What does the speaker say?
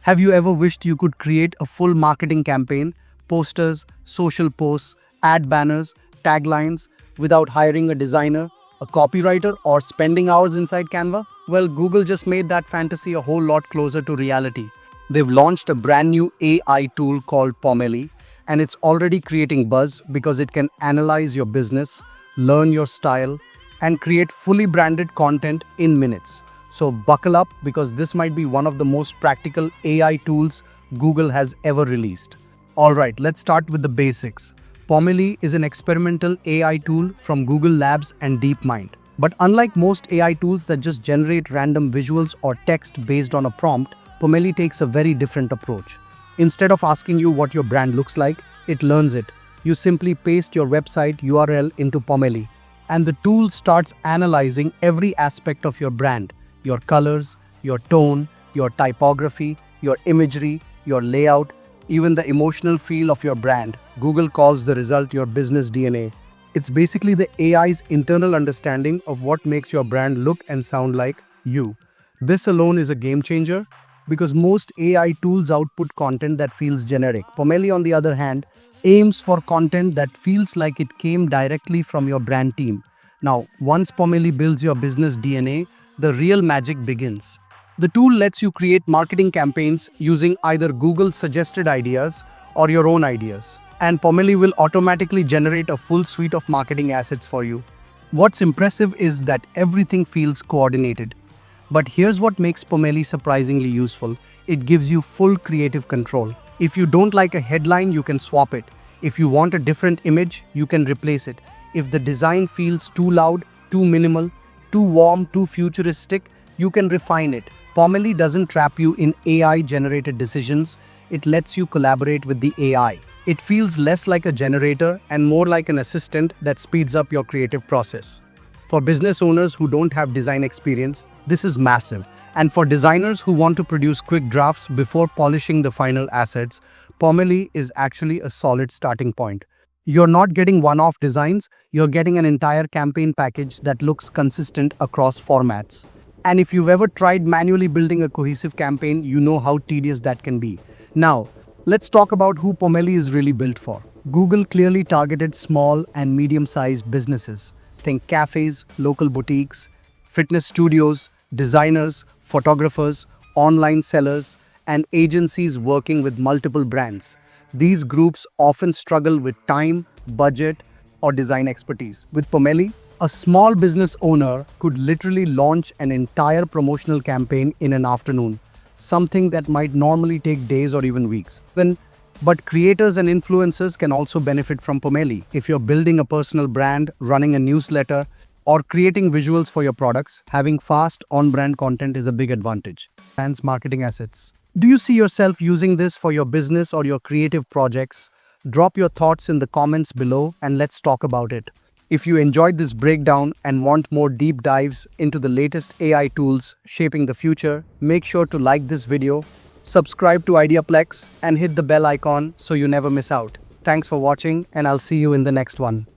Have you ever wished you could create a full marketing campaign, posters, social posts, ad banners, taglines without hiring a designer, a copywriter, or spending hours inside Canva? Well, Google just made that fantasy a whole lot closer to reality. They've launched a brand new AI tool called Pomelli, and it's already creating buzz because it can analyze your business, learn your style, and create fully branded content in minutes. So buckle up because this might be one of the most practical AI tools Google has ever released. Alright, let's start with the basics. Pomelli is an experimental AI tool from Google Labs and DeepMind. But unlike most AI tools that just generate random visuals or text based on a prompt, Pomelli takes a very different approach. Instead of asking you what your brand looks like, it learns it. You simply paste your website URL into Pomelli, and the tool starts analyzing every aspect of your brand. Your colors, your tone, your typography, your imagery, your layout, even the emotional feel of your brand. Google calls the result your business DNA. It's basically the AI's internal understanding of what makes your brand look and sound like you. This alone is a game changer because most AI tools output content that feels generic. Pomelli, on the other hand, aims for content that feels like it came directly from your brand team. Now, once Pomelli builds your business DNA, the real magic begins. The tool lets you create marketing campaigns using either Google's suggested ideas or your own ideas, and Pomelli will automatically generate a full suite of marketing assets for you. What's impressive is that everything feels coordinated. But here's what makes Pomelli surprisingly useful. It gives you full creative control. If you don't like a headline, you can swap it. If you want a different image, you can replace it. If the design feels too loud, too minimal, too warm, too futuristic, you can refine it. Pomelli doesn't trap you in AI-generated decisions. It lets you collaborate with the AI. It feels less like a generator and more like an assistant that speeds up your creative process. For business owners who don't have design experience, this is massive. And for designers who want to produce quick drafts before polishing the final assets, Pomelli is actually a solid starting point. You're not getting one-off designs, you're getting an entire campaign package that looks consistent across formats. And if you've ever tried manually building a cohesive campaign, you know how tedious that can be. Now, let's talk about who Pomelli is really built for. Google clearly targeted small and medium-sized businesses. Think cafes, local boutiques, fitness studios, designers, photographers, online sellers, and agencies working with multiple brands. These groups often struggle with time, budget, or design expertise. With Pomelli, a small business owner could literally launch an entire promotional campaign in an afternoon, something that might normally take days or even weeks. But creators and influencers can also benefit from Pomelli. If you're building a personal brand, running a newsletter, or creating visuals for your products, having fast on-brand content is a big advantage. Brands marketing assets. Do you see yourself using this for your business or your creative projects? Drop your thoughts in the comments below and let's talk about it. If you enjoyed this breakdown and want more deep dives into the latest AI tools shaping the future, make sure to like this video, subscribe to IdeaPlex, and hit the bell icon so you never miss out. Thanks for watching, and I'll see you in the next one.